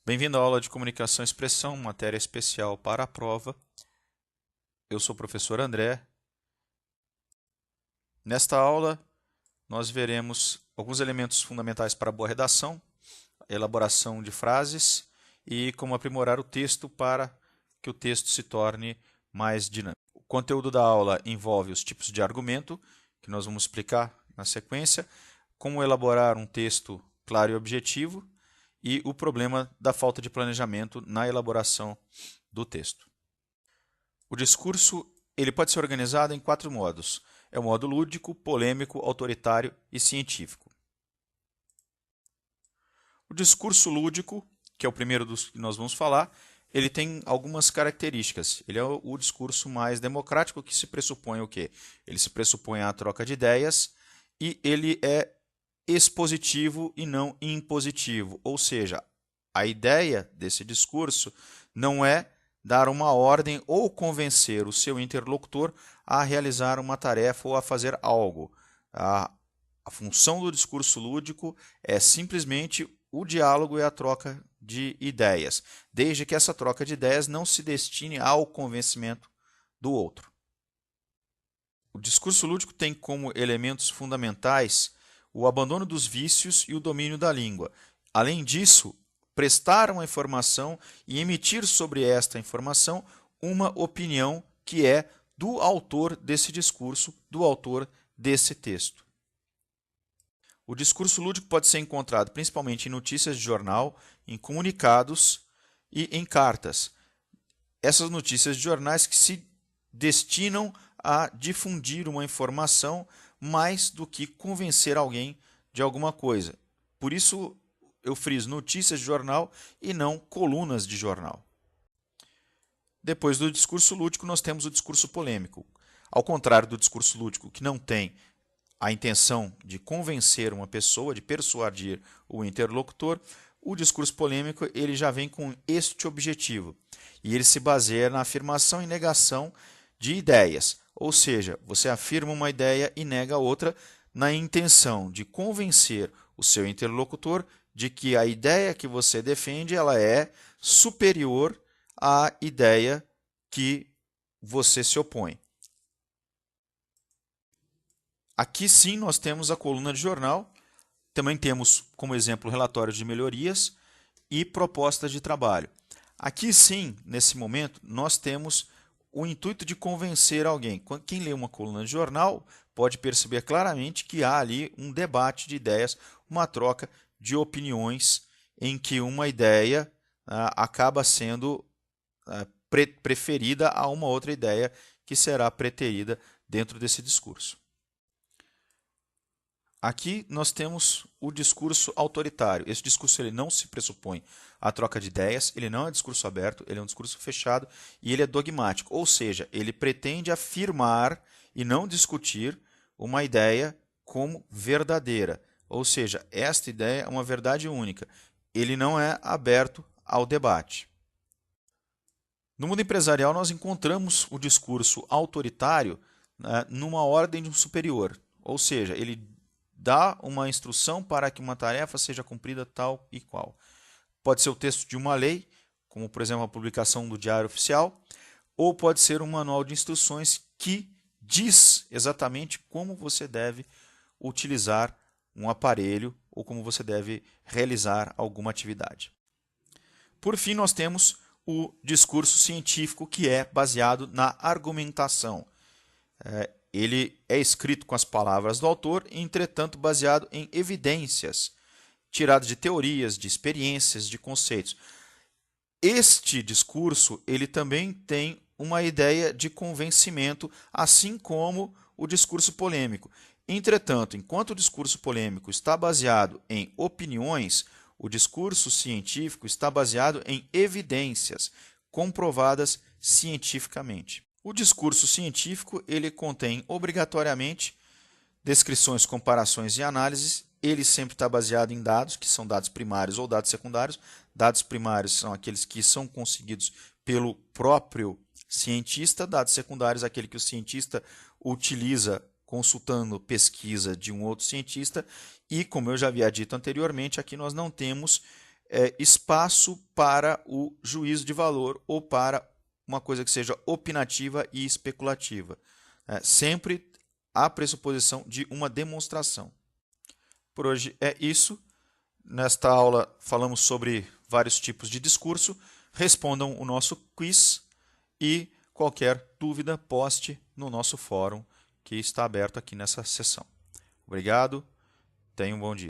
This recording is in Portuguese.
Bem-vindo à aula de Comunicação e Expressão, matéria especial para a prova. Eu sou o professor André. Nesta aula, nós veremos alguns elementos fundamentais para a boa redação, a elaboração de frases e como aprimorar o texto para que o texto se torne mais dinâmico. O conteúdo da aula envolve os tipos de argumento, que nós vamos explicar na sequência, como elaborar um texto claro e objetivo, e o problema da falta de planejamento na elaboração do texto. O discurso ele pode ser organizado em 4 modos. É o modo lúdico, polêmico, autoritário e científico. O discurso lúdico, que é o primeiro dos que nós vamos falar, ele tem algumas características. Ele é o discurso mais democrático, que se pressupõe o quê? Ele se pressupõe a troca de ideias e ele é expositivo e não impositivo. Ou seja, a ideia desse discurso não é dar uma ordem ou convencer o seu interlocutor a realizar uma tarefa ou a fazer algo. A função do discurso lúdico é simplesmente o diálogo e a troca de ideias, desde que essa troca de ideias não se destine ao convencimento do outro. O discurso lúdico tem como elementos fundamentais o abandono dos vícios e o domínio da língua. Além disso, prestar uma informação e emitir sobre esta informação uma opinião que é do autor desse discurso, do autor desse texto. O discurso lúdico pode ser encontrado principalmente em notícias de jornal, em comunicados e em cartas. Essas notícias de jornais que se destinam a difundir uma informação mais do que convencer alguém de alguma coisa. Por isso, eu friso notícias de jornal e não colunas de jornal. Depois do discurso lúdico, nós temos o discurso polêmico. Ao contrário do discurso lúdico, que não tem a intenção de convencer uma pessoa, de persuadir o interlocutor, o discurso polêmico ele já vem com este objetivo. E ele se baseia na afirmação e negação de ideias. Ou seja, você afirma uma ideia e nega outra na intenção de convencer o seu interlocutor de que a ideia que você defende ela é superior à ideia que você se opõe. Aqui sim nós temos a coluna de jornal, também temos como exemplo relatórios de melhorias e propostas de trabalho. Aqui sim, nesse momento, nós temos o intuito de convencer alguém. Quem lê uma coluna de jornal pode perceber claramente que há ali um debate de ideias, uma troca de opiniões em que uma ideia acaba sendo preferida a uma outra ideia que será preterida dentro desse discurso. Aqui nós temos o discurso autoritário. Esse discurso ele não se pressupõe a troca de ideias, ele não é um discurso aberto, ele é um discurso fechado e ele é dogmático. Ou seja, ele pretende afirmar e não discutir uma ideia como verdadeira. Ou seja, esta ideia é uma verdade única. Ele não é aberto ao debate. No mundo empresarial, nós encontramos o discurso autoritário numa ordem superior. Ou seja, ele dá uma instrução para que uma tarefa seja cumprida tal e qual. Pode ser o texto de uma lei, como por exemplo a publicação do Diário Oficial, ou pode ser um manual de instruções que diz exatamente como você deve utilizar um aparelho ou como você deve realizar alguma atividade. Por fim, nós temos o discurso científico, que é baseado na argumentação. Ele é escrito com as palavras do autor, entretanto baseado em evidências, tiradas de teorias, de experiências, de conceitos. Este discurso ele também tem uma ideia de convencimento, assim como o discurso polêmico. Entretanto, enquanto o discurso polêmico está baseado em opiniões, o discurso científico está baseado em evidências comprovadas cientificamente. O discurso científico ele contém obrigatoriamente descrições, comparações e análises. Ele sempre está baseado em dados, que são dados primários ou dados secundários. Dados primários são aqueles que são conseguidos pelo próprio cientista, dados secundários aquele que o cientista utiliza consultando pesquisa de um outro cientista. E, como eu já havia dito anteriormente, aqui nós não temos espaço para o juízo de valor ou para uma coisa que seja opinativa e especulativa. Sempre a pressuposição de uma demonstração. Por hoje é isso. Nesta aula falamos sobre vários tipos de discurso. Respondam o nosso quiz e qualquer dúvida poste no nosso fórum que está aberto aqui nessa sessão. Obrigado, tenha um bom dia.